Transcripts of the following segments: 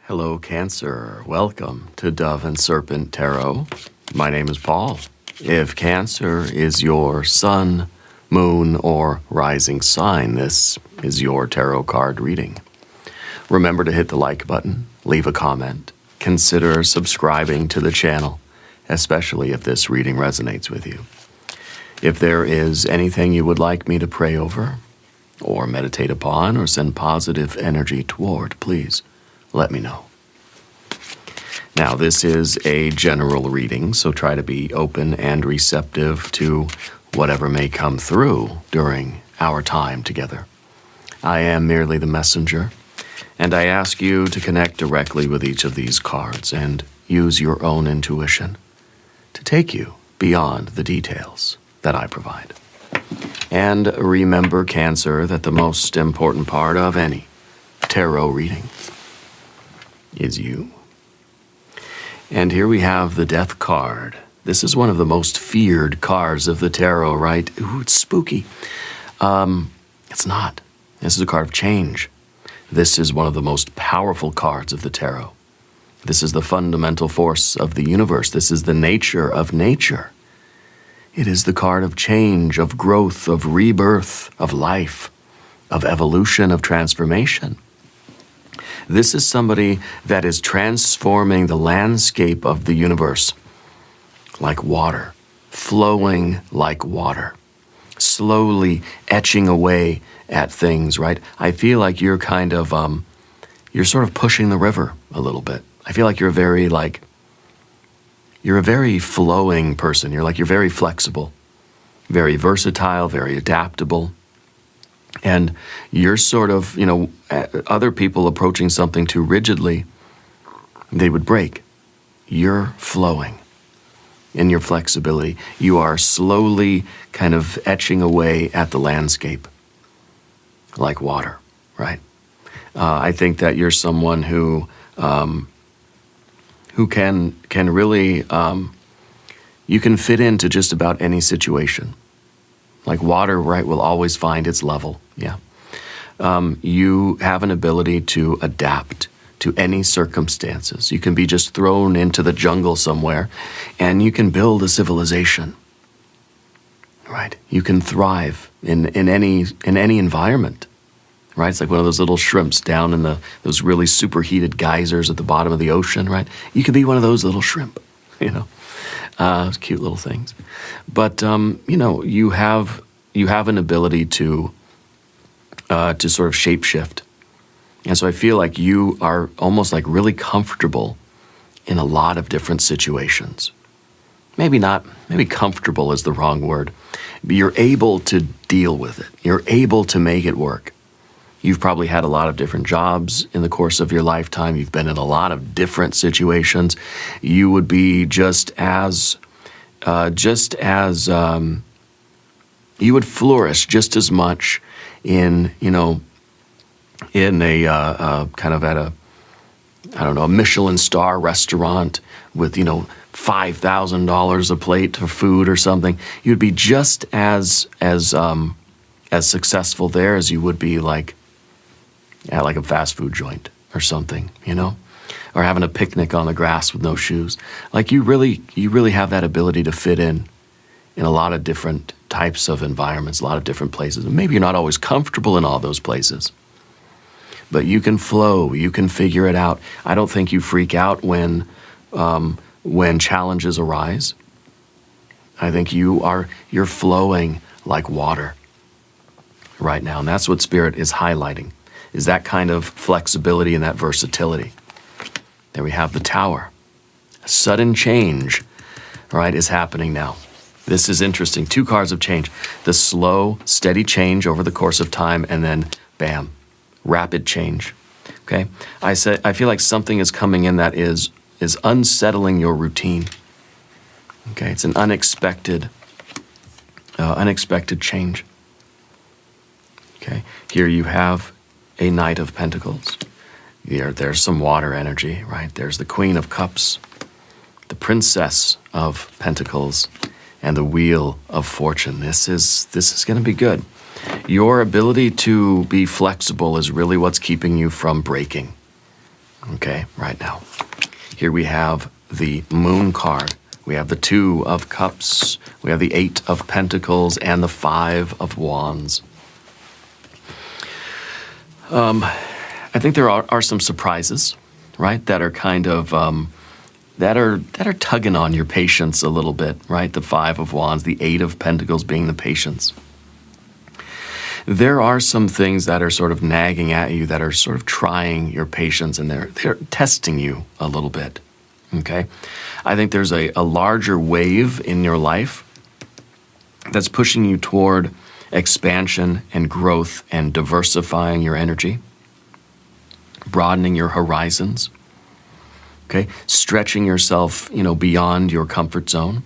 Hello, Cancer. Welcome to Dove and Serpent Tarot. My name is Paul. If Cancer is your sun, moon, or rising sign, this is your tarot card reading. Remember to hit the like button, leave a comment, consider subscribing to the channel, especially if this reading resonates with you. If there is anything you would like me to pray over, or meditate upon, or send positive energy toward, please let me know. Now, this is a general reading, so try to be open and receptive to whatever may come through during our time together. I am merely the messenger, and I ask you to connect directly with each of these cards and use your own intuition to take you beyond the details that I provide. And remember, Cancer, that the most important part of any tarot reading is you. And here we have the Death card. This is one of the most feared cards of the tarot, right? Ooh, it's spooky. It's not. This is a card of change. This is one of the most powerful cards of the tarot. This is the fundamental force of the universe. This is the nature of nature. It is the card of change, of growth, of rebirth, of life, of evolution, of transformation. This is somebody that is transforming the landscape of the universe like water, flowing like water, slowly etching away at things, right? I feel like you're kind of, you're sort of pushing the river a little bit. I feel like you're a very flowing person. You're very flexible, very versatile, very adaptable. And you're sort of, other people approaching something too rigidly, they would break. You're flowing in your flexibility. You are slowly kind of etching away at the landscape like water, right? I think that you're someone who can really, you can fit into just about any situation. Like water, right, will always find its level, yeah. You have an ability to adapt to any circumstances. You can be just thrown into the jungle somewhere, and you can build a civilization, right? You can thrive in any environment, right? It's like one of those little shrimps down in those really superheated geysers at the bottom of the ocean, right? You could be one of those little shrimp, cute little things. But, you have an ability to sort of shapeshift. And so I feel like you are almost like really comfortable in a lot of different situations. Maybe comfortable is the wrong word, but you're able to deal with it. You're able to make it work. You've probably had a lot of different jobs in the course of your lifetime. You've been in a lot of different situations. You would be you would flourish just as much in a kind of at a Michelin star restaurant with, $5,000 a plate of food or something. You'd be just as successful there as you would be at a fast food joint or something, or having a picnic on the grass with no shoes. Like you really have that ability to fit in a lot of different types of environments, a lot of different places. And maybe you're not always comfortable in all those places, but you can flow, you can figure it out. I don't think you freak out when challenges arise. I think you're flowing like water right now. And that's what Spirit is highlighting, is that kind of flexibility and that versatility. There we have the Tower. A sudden change, right, is happening now. This is interesting. 2 cards of change. The slow, steady change over the course of time, and then, bam, rapid change. Okay? I feel like something is coming in that is unsettling your routine. Okay? It's an unexpected change. Okay? Here you have a Knight of Pentacles. There's some water energy, right? There's the Queen of Cups, the Princess of Pentacles, and the Wheel of Fortune. This is going to be good. Your ability to be flexible is really what's keeping you from breaking. Okay, right now. Here we have the Moon card. We have the Two of Cups. We have the Eight of Pentacles and the Five of Wands. I think there are some surprises, right, that are kind of that are tugging on your patience a little bit, right? The Five of Wands, the Eight of Pentacles being the patience. There are some things that are sort of nagging at you, that are sort of trying your patience, and they're testing you a little bit. Okay, I think there's a larger wave in your life that's pushing you toward expansion and growth and diversifying your energy, broadening your horizons, okay? Stretching yourself, beyond your comfort zone,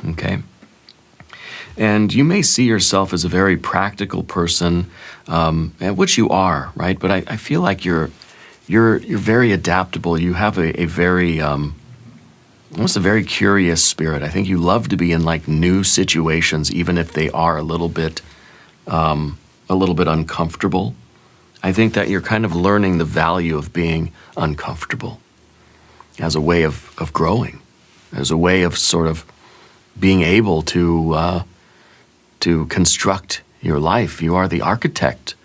okay? And you may see yourself as a very practical person, which you are, right? But I feel like you're very adaptable. You have a very almost a very curious spirit. I think you love to be in like new situations, even if they are a little bit uncomfortable. I think that you're kind of learning the value of being uncomfortable as a way of growing, as a way of sort of being able to construct your life. You are the architect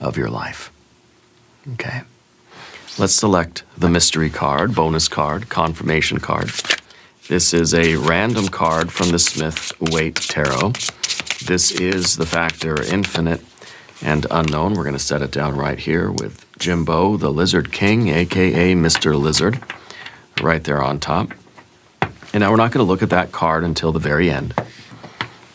of your life. Okay. Let's select the mystery card, bonus card, confirmation card. This is a random card from the Smith-Waite Tarot. This is the factor infinite and unknown. We're going to set it down right here with Jimbo, the Lizard King, a.k.a. Mr. Lizard, right there on top. And now we're not going to look at that card until the very end.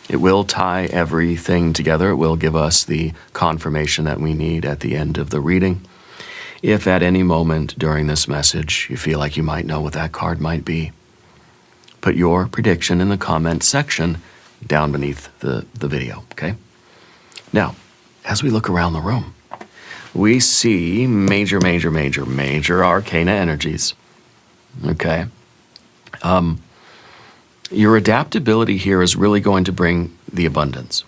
It will tie everything together. It will give us the confirmation that we need at the end of the reading. If at any moment during this message you feel like you might know what that card might be, put your prediction in the comment section down beneath the video, okay? Now, as we look around the room, we see major arcana energies, okay? Your adaptability here is really going to bring the abundance.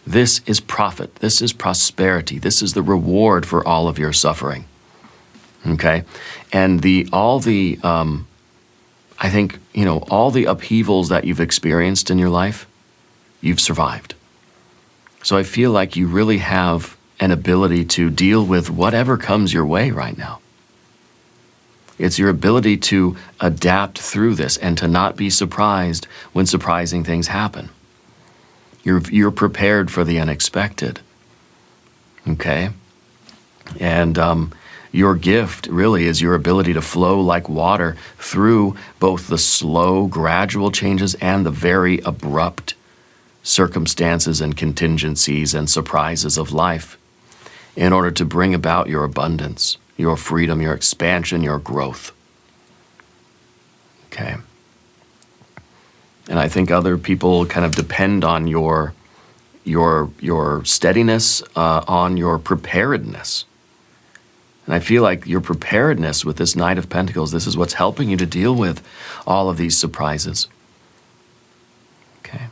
This is profit. This is prosperity. This is the reward for all of your suffering. Okay, and all the upheavals that you've experienced in your life, you've survived. So I feel like you really have an ability to deal with whatever comes your way right now. It's your ability to adapt through this and to not be surprised when surprising things happen. You're prepared for the unexpected. Okay, and your gift really is your ability to flow like water through both the slow, gradual changes and the very abrupt circumstances and contingencies and surprises of life in order to bring about your abundance, your freedom, your expansion, your growth. Okay. And I think other people kind of depend on your steadiness, on your preparedness. And I feel like your preparedness with this Knight of Pentacles, this is what's helping you to deal with all of these surprises. Okay.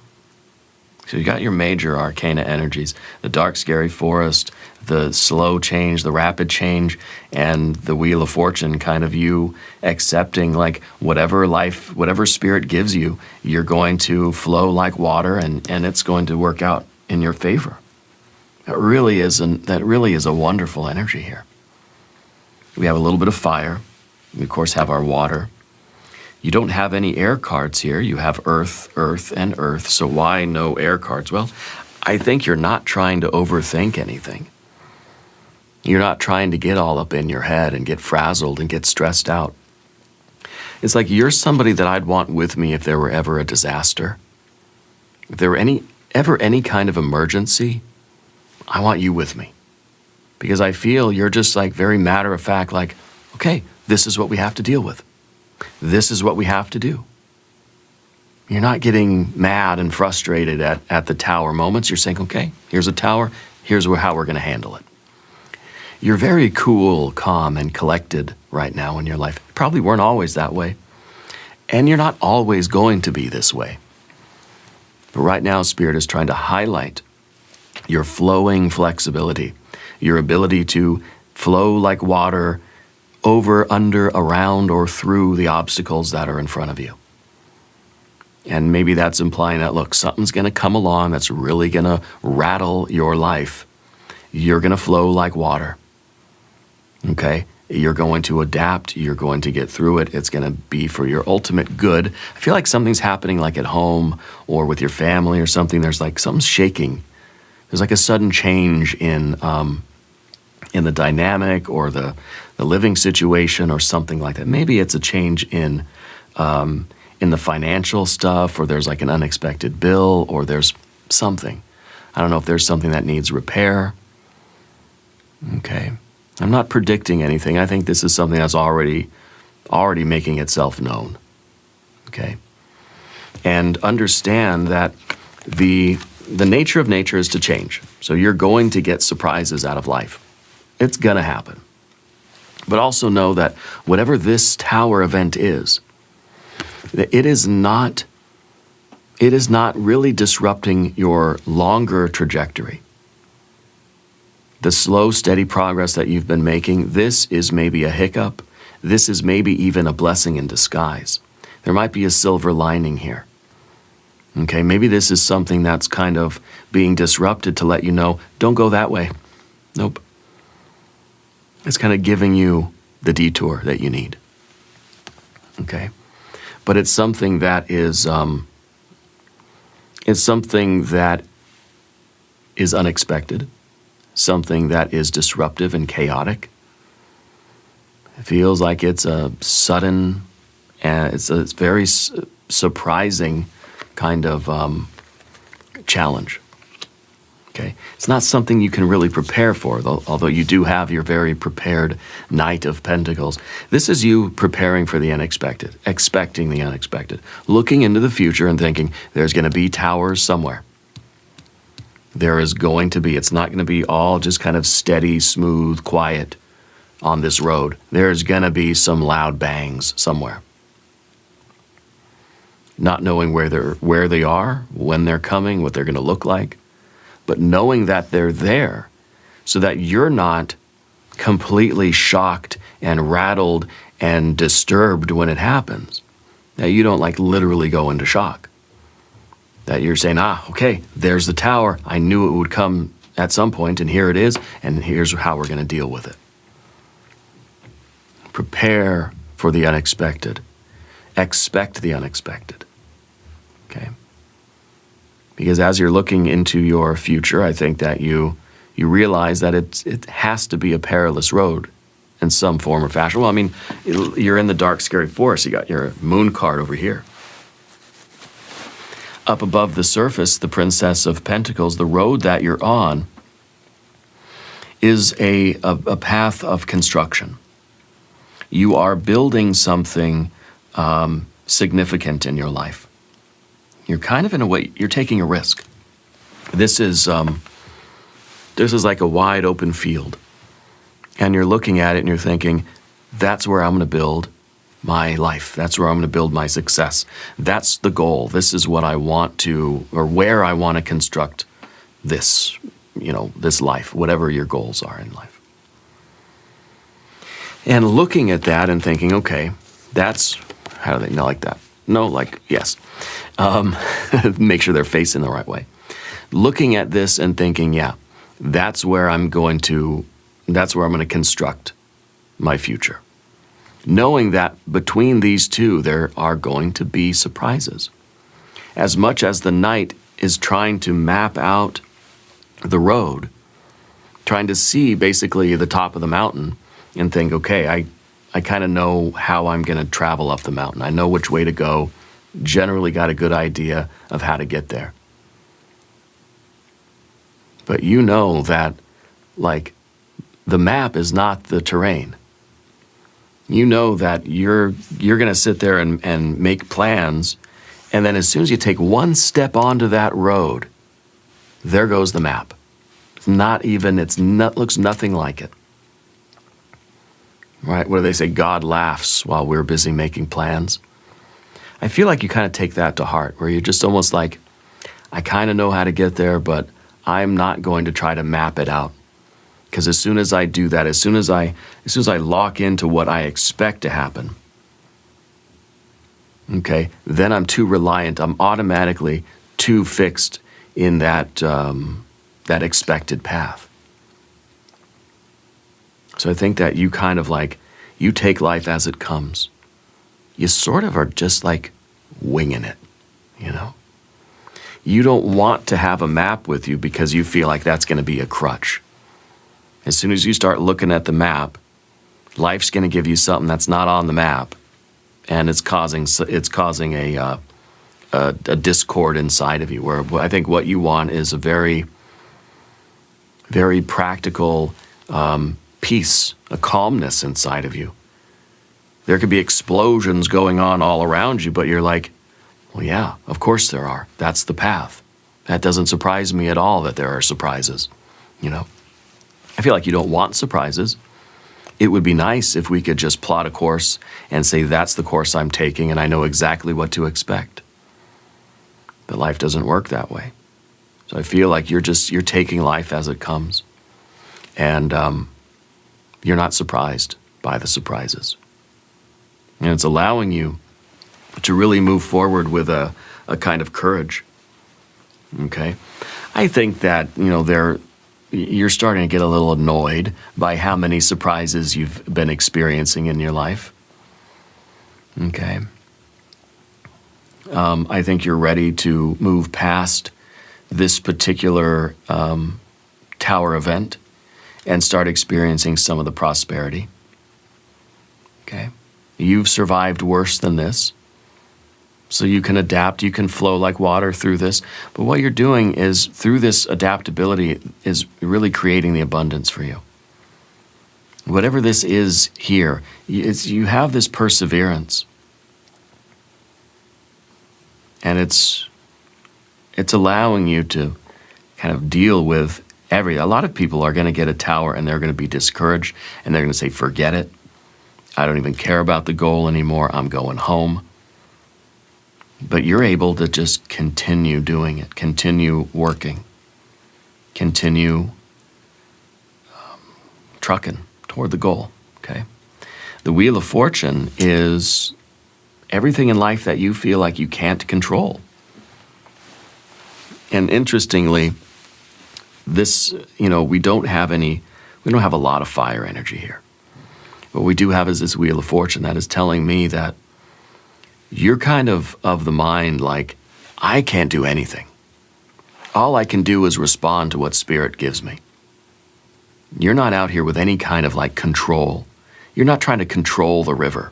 So you got your major arcana energies, the dark, scary forest, the slow change, the rapid change, and the Wheel of Fortune, kind of you accepting like whatever life, whatever spirit gives you, you're going to flow like water and it's going to work out in your favor. That really is a wonderful energy here. We have a little bit of fire. We, of course, have our water. You don't have any air cards here. You have earth, earth, and earth. So why no air cards? Well, I think you're not trying to overthink anything. You're not trying to get all up in your head and get frazzled and get stressed out. It's like you're somebody that I'd want with me if there were ever a disaster. If there were ever any kind of emergency, I want you with me. Because I feel you're just like very matter of fact, like, okay, this is what we have to deal with. This is what we have to do. You're not getting mad and frustrated at the tower moments. You're saying, okay, here's a tower. Here's how we're going to handle it. You're very cool, calm, and collected right now in your life. You probably weren't always that way. And you're not always going to be this way. But right now, Spirit is trying to highlight your flowing flexibility, your ability to flow like water over, under, around, or through the obstacles that are in front of you. And maybe that's implying that, look, something's going to come along that's really going to rattle your life. You're going to flow like water. Okay? You're going to adapt. You're going to get through it. It's going to be for your ultimate good. I feel like something's happening like at home or with your family or something. There's like something's shaking. There's like a sudden change in the dynamic or the living situation or something like that. Maybe it's a change in the financial stuff, or there's like an unexpected bill, or there's something. I don't know if there's something that needs repair. Okay. I'm not predicting anything. I think this is something that's already making itself known. Okay. And understand that the nature of nature is to change. So you're going to get surprises out of life. It's going to happen. But also know that whatever this tower event is, it is not really disrupting your longer trajectory. The slow, steady progress that you've been making, this is maybe a hiccup. This is maybe even a blessing in disguise. There might be a silver lining here. Okay, maybe this is something that's kind of being disrupted to let you know, don't go that way. Nope. It's kind of giving you the detour that you need. Okay? But it's something that is unexpected, something that is disruptive and chaotic. It feels like it's a sudden, it's a very surprising kind of challenge. Okay, it's not something you can really prepare for, though, although you do have your very prepared Knight of Pentacles. This is you preparing for the unexpected, expecting the unexpected, looking into the future and thinking there's going to be towers somewhere. There is going to be, it's not going to be all just kind of steady, smooth, quiet on this road. There's going to be some loud bangs somewhere. Not knowing where they are, when they're coming, what they're going to look like. But knowing that they're there so that you're not completely shocked and rattled and disturbed when it happens. That you don't like literally go into shock. That you're saying, okay, there's the tower. I knew it would come at some point, and here it is, and here's how we're going to deal with it. Prepare for the unexpected. Expect the unexpected. Okay? Because as you're looking into your future, I think that you realize that it has to be a perilous road in some form or fashion. Well, I mean, you're in the dark, scary forest. You got your moon card over here. Up above the surface, the Princess of Pentacles, the road that you're on, is a path of construction. You are building something significant in your life. You're kind of, in a way, you're taking a risk. This is like a wide open field. And you're looking at it and you're thinking, that's where I'm going to build my life. That's where I'm going to build my success. That's the goal. This is what I want to, or where I want to construct this, this life, whatever your goals are in life. And looking at that and thinking, okay, that's, how do they know like that? No, like, yes. Make sure they're facing the right way. Looking at this and thinking, yeah, that's where I'm going to construct my future. Knowing that between these two, there are going to be surprises. As much as the Knight is trying to map out the road, trying to see basically the top of the mountain and think, okay, I kind of know how I'm going to travel up the mountain. I know which way to go. Generally got a good idea of how to get there. But you know that, like, the map is not the terrain. You know that you're going to sit there and make plans, and then as soon as you take one step onto that road, there goes the map. Looks nothing like it. Right? What do they say? God laughs while we're busy making plans. I feel like you kind of take that to heart, where you're just almost like, I kind of know how to get there, but I'm not going to try to map it out. Because as soon as I do that, as soon as I lock into what I expect to happen, okay, then I'm too reliant. I'm automatically too fixed in that that expected path. So I think that you kind of like, you take life as it comes. You sort of are just like winging it, you know? You don't want to have a map with you because you feel like that's going to be a crutch. As soon as you start looking at the map, life's going to give you something that's not on the map, and it's causing a discord inside of you. Where I think what you want is a very, very practical peace, a calmness inside of you. There could be explosions going on all around you, but you're like, well, yeah, of course there are. That's the path. That doesn't surprise me at all that there are surprises, you know? I feel like you don't want surprises. It would be nice if we could just plot a course and say, that's the course I'm taking and I know exactly what to expect. But life doesn't work that way. So I feel like you're taking life as it comes. And you're not surprised by the surprises. And it's allowing you to really move forward with a kind of courage. Okay? I think that, you know, you're starting to get a little annoyed by how many surprises you've been experiencing in your life. Okay? I think you're ready to move past this particular tower event and start experiencing some of the prosperity. Okay? You've survived worse than this. So you can adapt, you can flow like water through this. But what you're doing is, through this adaptability, is really creating the abundance for you. Whatever this is here, you have this perseverance. And it's allowing you to kind of deal with a lot of people are going to get a tower and they're going to be discouraged and they're going to say, forget it. I don't even care about the goal anymore. I'm going home. But you're able to just continue doing it, continue working, continue trucking toward the goal, okay? The Wheel of Fortune is everything in life that you feel like you can't control. And interestingly, this, you know, we don't have a lot of fire energy here. What we do have is this Wheel of Fortune that is telling me that you're kind of the mind like, I can't do anything. All I can do is respond to what Spirit gives me. You're not out here with any kind of like control. You're not trying to control the river.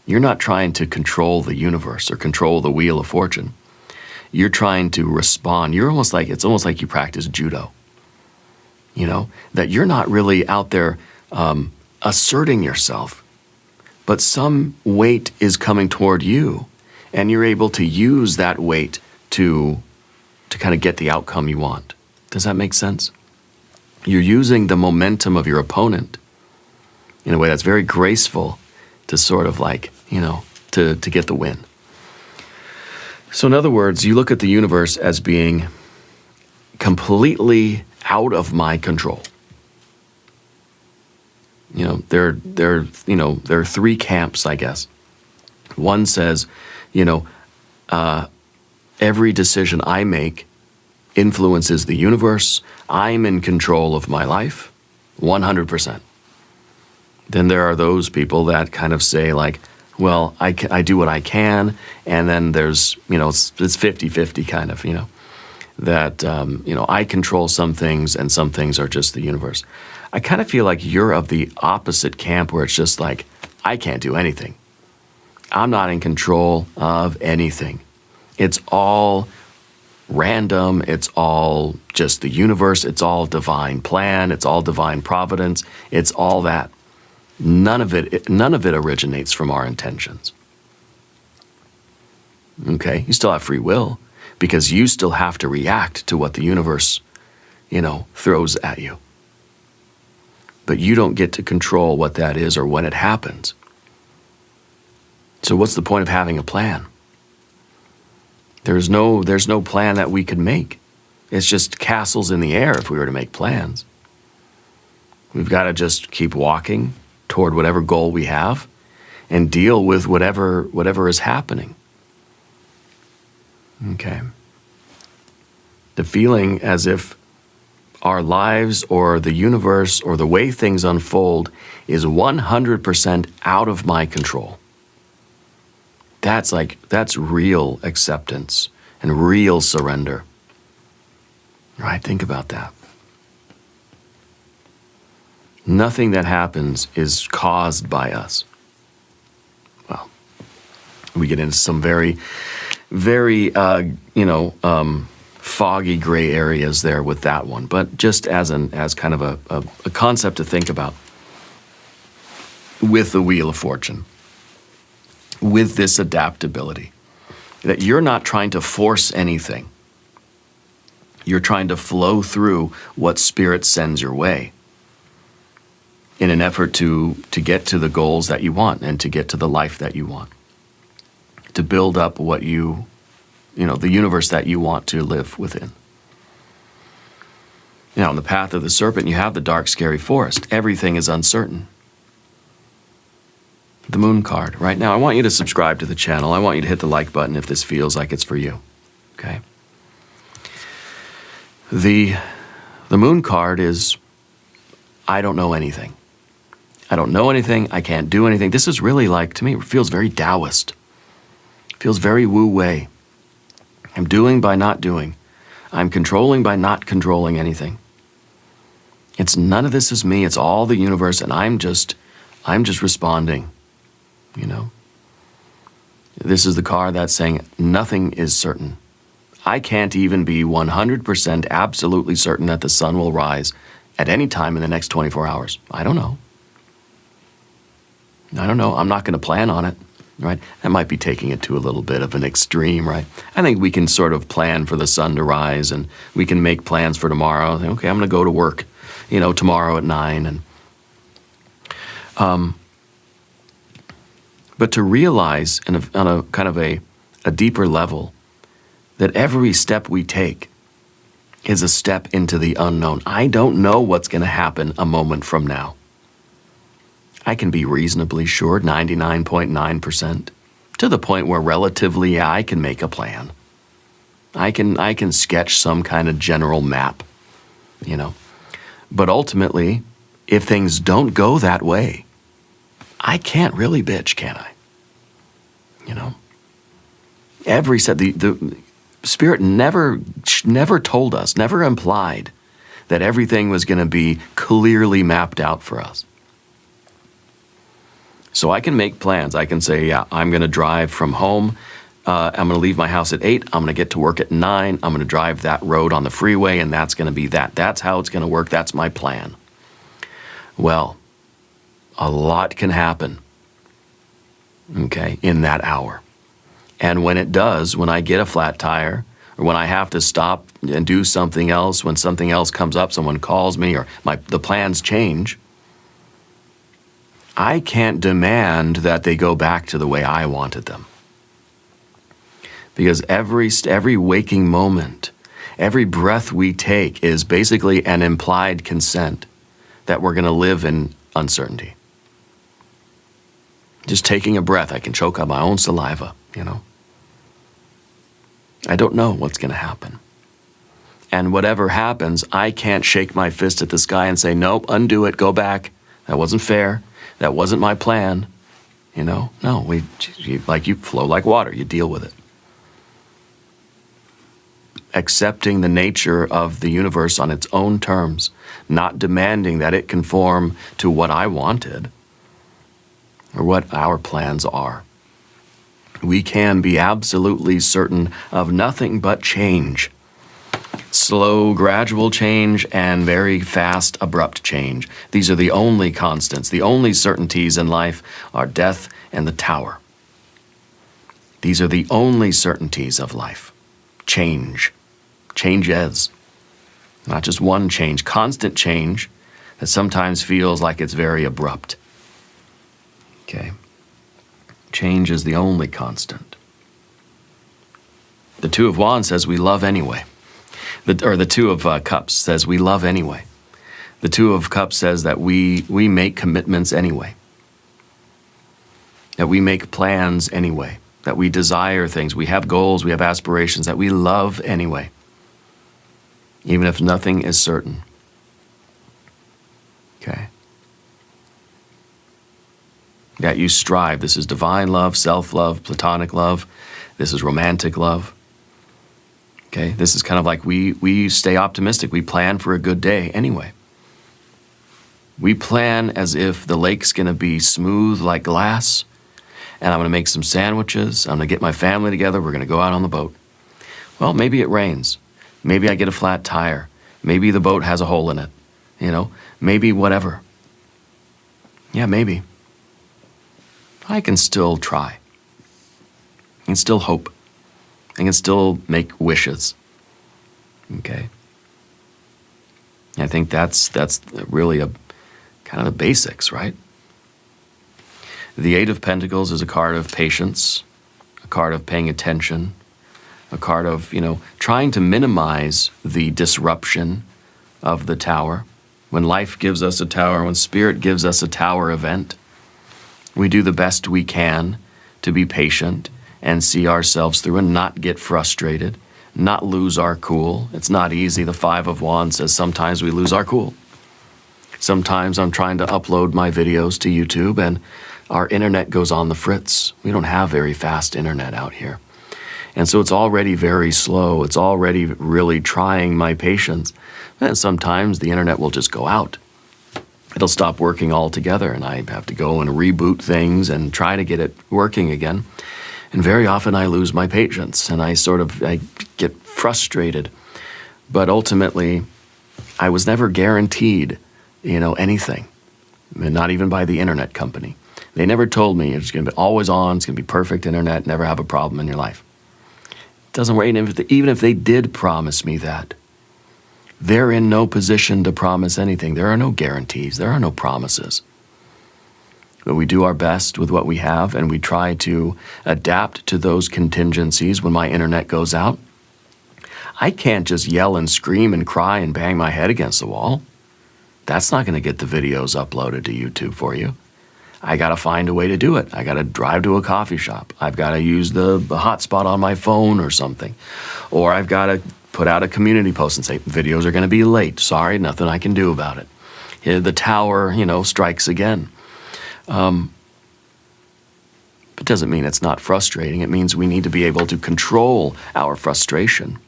You're not trying to control the universe or control the Wheel of Fortune. You're trying to respond. It's almost like you practice judo. You know, that you're not really out there asserting yourself, but some weight is coming toward you, and you're able to use that weight to kind of get the outcome you want. Does that make sense? You're using the momentum of your opponent in a way that's very graceful to sort of like, you know, to get the win. So in other words, you look at the universe as being completely out of my control. You know, there are three camps, I guess. One says, you know, every decision I make influences the universe. I'm in control of my life, 100%. Then there are those people that kind of say like, well, I do what I can, and then there's, you know, it's 50-50 kind of, you know, that, you know, I control some things and some things are just the universe. I kind of feel like you're of the opposite camp where it's just like, I can't do anything. I'm not in control of anything. It's all random. It's all just the universe. It's all divine plan. It's all divine providence. It's all that. None of it originates from our intentions. Okay? You still have free will because you still have to react to what the universe, you know, throws at you. But you don't get to control what that is or when it happens. So what's the point of having a plan? There's no plan that we could make. It's just castles in the air if we were to make plans. We've got to just keep walking toward whatever goal we have and deal with whatever is happening. Okay. The feeling as if our lives or the universe or the way things unfold is 100% out of my control. That's real acceptance and real surrender. Right? Think about that. Nothing that happens is caused by us. Well, we get into some very, very, foggy gray areas there with that one. But just as kind of a concept to think about with the Wheel of Fortune, with this adaptability, that you're not trying to force anything. You're trying to flow through what Spirit sends your way in an effort to get to the goals that you want and to get to the life that you want, to build up what the universe that you want to live within. Now, in the path of the serpent, you have the dark, scary forest. Everything is uncertain. The moon card. Right now, I want you to subscribe to the channel. I want you to hit the like button if this feels like it's for you. Okay? The moon card is, I don't know anything. I don't know anything. I can't do anything. This is really like, to me, it feels very Taoist. It feels very wu-wei. I'm doing by not doing. I'm controlling by not controlling anything. It's none of this is me. It's all the universe, and I'm just responding. This is the card that's saying nothing is certain. I can't even be 100% absolutely certain that the sun will rise at any time in the next 24 hours. I don't know. I'm not going to plan on it, right? That might be taking it to a little bit of an extreme, right? I think we can sort of plan for the sun to rise, and we can make plans for tomorrow. Okay, I'm going to go to work, tomorrow at 9. But to realize on a kind of a deeper level that every step we take is a step into the unknown. I don't know what's going to happen a moment from now. I can be reasonably sure, 99.9%, to the point where relatively I can make a plan. I can sketch some kind of general map, But ultimately, if things don't go that way, I can't really bitch, can I? Every step, the Spirit never told us, never implied that everything was going to be clearly mapped out for us. So I can make plans. I can say, yeah, I'm going to drive from home. I'm going to leave my house at 8. I'm going to get to work at 9. I'm going to drive that road on the freeway, and that's going to be that. That's how it's going to work. That's my plan. Well, a lot can happen, okay, in that hour. And when it does, when I get a flat tire, or when I have to stop and do something else, when something else comes up, someone calls me, or the plans change, I can't demand that they go back to the way I wanted them. Because every waking moment, every breath we take is basically an implied consent that we're going to live in uncertainty. Just taking a breath, I can choke on my own saliva, I don't know what's going to happen. And whatever happens, I can't shake my fist at the sky and say, nope, undo it, go back. That wasn't fair. That wasn't my plan. No, you flow like water. You deal with it. Accepting the nature of the universe on its own terms, not demanding that it conform to what I wanted or what our plans are. We can be absolutely certain of nothing but change. Slow, gradual change and very fast, abrupt change. These are the only constants. The only certainties in life are death and the tower. These are the only certainties of life. Change. Changes. Not just one change, constant change that sometimes feels like it's very abrupt. Okay. Change is the only constant. The Two of Wands says we love anyway. The Two of Cups says we love anyway. The Two of Cups says that we make commitments anyway, that we make plans anyway, that we desire things, we have goals, we have aspirations that we love anyway, even if nothing is certain. Okay. That you strive. This is divine love, self-love, platonic love. This is romantic love. Okay. This is kind of like we stay optimistic. We plan for a good day anyway. We plan as if the lake's going to be smooth like glass, and I'm going to make some sandwiches. I'm going to get my family together. We're going to go out on the boat. Well, maybe it rains. Maybe I get a flat tire. Maybe the boat has a hole in it. You know, maybe whatever. Yeah, maybe. I can still try. I can still hope. I can still make wishes. Okay? I think that's really a kind of the basics, right? The Eight of Pentacles is a card of patience, a card of paying attention, a card of, trying to minimize the disruption of the tower. When life gives us a tower, when spirit gives us a tower event, we do the best we can to be patient and see ourselves through and not get frustrated, not lose our cool. It's not easy. The Five of Wands says sometimes we lose our cool. Sometimes I'm trying to upload my videos to YouTube and our internet goes on the fritz. We don't have very fast internet out here. And so it's already very slow. It's already really trying my patience. And sometimes the internet will just go out. It'll stop working altogether and I have to go and reboot things and try to get it working again. And very often I lose my patience and I get frustrated. But ultimately, I was never guaranteed, anything. Not even by the internet company. They never told me it's going to be always on, it's going to be perfect internet, never have a problem in your life. It doesn't work. Even if they did promise me that, they're in no position to promise anything. There are no guarantees. There are no promises. But we do our best with what we have, and we try to adapt to those contingencies when my internet goes out. I can't just yell and scream and cry and bang my head against the wall. That's not going to get the videos uploaded to YouTube for you. I got to find a way to do it. I got to drive to a coffee shop. I've got to use the hotspot on my phone or something. Or I've got to put out a community post and say, videos are going to be late. Sorry, nothing I can do about it. Here, the tower, strikes again. It doesn't mean it's not frustrating. It means we need to be able to control our frustration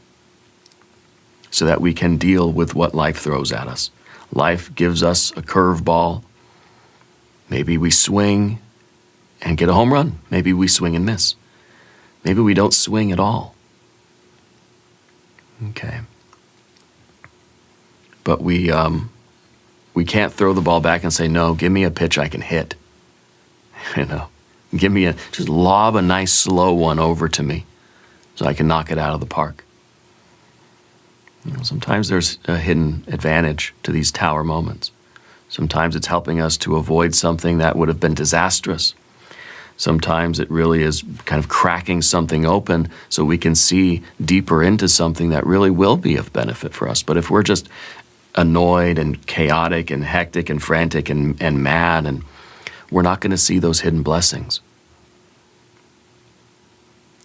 so that we can deal with what life throws at us. Life gives us a curveball. Maybe we swing and get a home run. Maybe we swing and miss. Maybe we don't swing at all. Okay. But we can't throw the ball back and say, no, give me a pitch I can hit. Give me just lob a nice slow one over to me so I can knock it out of the park. Sometimes there's a hidden advantage to these tower moments. Sometimes it's helping us to avoid something that would have been disastrous. Sometimes it really is kind of cracking something open so we can see deeper into something that really will be of benefit for us. But if we're just annoyed and chaotic and hectic and frantic and mad, and we're not going to see those hidden blessings.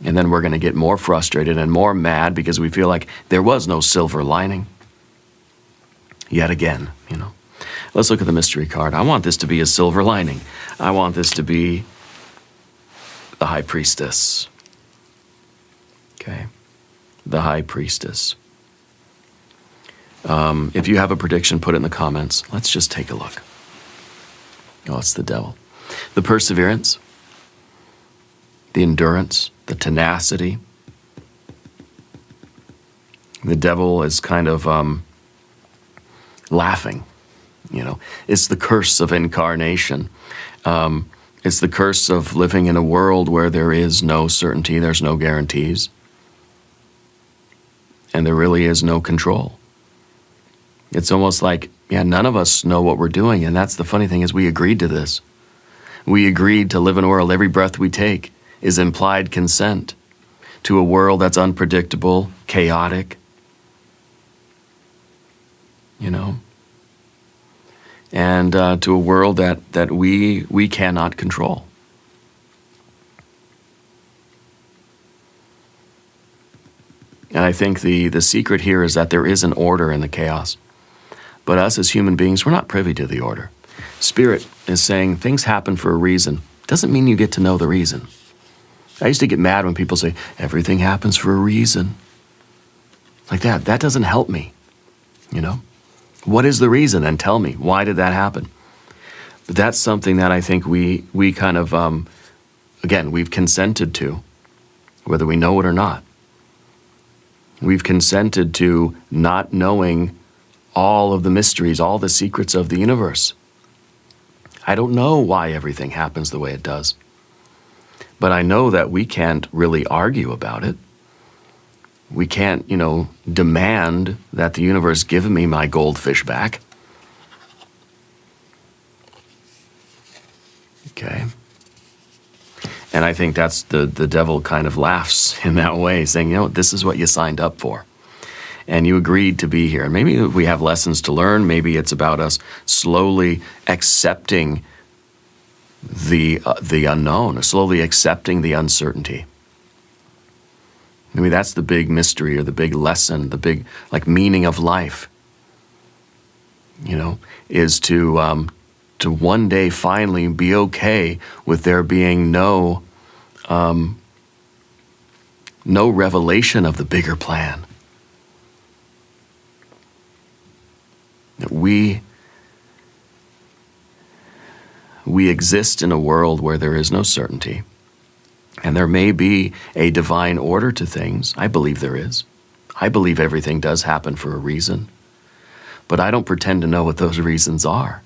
And then we're going to get more frustrated and more mad because we feel like there was no silver lining. Yet again, Let's look at the mystery card. I want this to be a silver lining. I want this to be the High Priestess. Okay. The High Priestess. If you have a prediction, put it in the comments. Let's just take a look. Oh, it's the Devil. The perseverance, the endurance, the tenacity. The Devil is kind of laughing. It's the curse of incarnation. It's the curse of living in a world where there is no certainty, there's no guarantees, and there really is no control. It's almost like, none of us know what we're doing, and that's the funny thing is we agreed to this. We agreed to live in a world, every breath we take is implied consent to a world that's unpredictable, chaotic, and to a world that we cannot control. And I think the secret here is that there is an order in the chaos. But us as human beings, we're not privy to the order. Spirit is saying things happen for a reason. Doesn't mean you get to know the reason. I used to get mad when people say, everything happens for a reason. Like that. That doesn't help me, you know? What is the reason? And tell me, why did that happen? But that's something that I think we kind of, again, we've consented to, whether we know it or not. We've consented to not knowing all of the mysteries, all the secrets of the universe. I don't know why everything happens the way it does. But I know that we can't really argue about it. We can't, demand that the universe give me my goldfish back. Okay. And I think that's the devil kind of laughs in that way, saying, this is what you signed up for. And you agreed to be here. And maybe we have lessons to learn. Maybe it's about us slowly accepting the unknown, slowly accepting the uncertainty. Maybe that's the big mystery or the big lesson, the big meaning of life. Is to one day finally be okay with there being no revelation of the bigger plan. That we exist in a world where there is no certainty. And there may be a divine order to things. I believe there is. I believe everything does happen for a reason. But I don't pretend to know what those reasons are,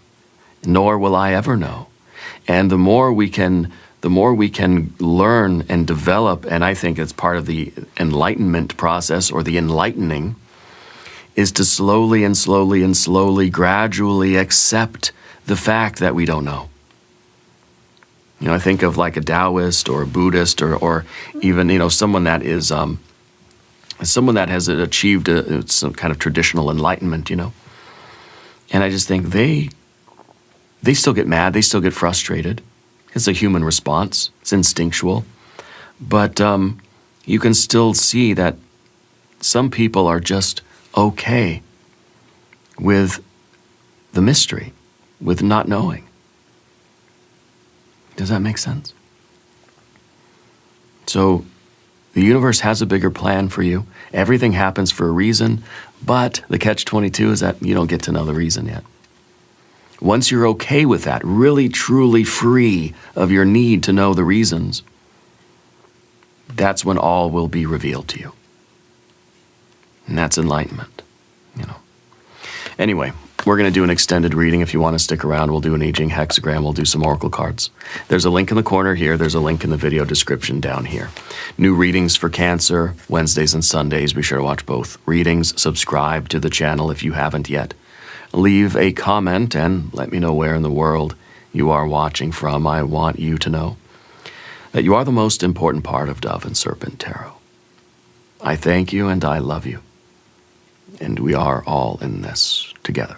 nor will I ever know. And the more we can learn and develop, and I think it's part of the enlightenment process or the enlightening, is to slowly and slowly and slowly, gradually accept the fact that we don't know. I think of like a Taoist or a Buddhist or even, someone that is, someone that has achieved some kind of traditional enlightenment, And I just think they still get mad, they still get frustrated. It's a human response, it's instinctual. But you can still see that some people are just okay with the mystery, with not knowing. Does that make sense? So the universe has a bigger plan for you. Everything happens for a reason, but the catch-22 is that you don't get to know the reason yet. Once you're okay with that, really truly free of your need to know the reasons, that's when all will be revealed to you. And that's enlightenment, Anyway, we're going to do an extended reading. If you want to stick around, we'll do an I Ching hexagram. We'll do some oracle cards. There's a link in the corner here. There's a link in the video description down here. New readings for Cancer, Wednesdays and Sundays. Be sure to watch both readings. Subscribe to the channel if you haven't yet. Leave a comment and let me know where in the world you are watching from. I want you to know that you are the most important part of Dove and Serpent Tarot. I thank you and I love you. And we are all in this together.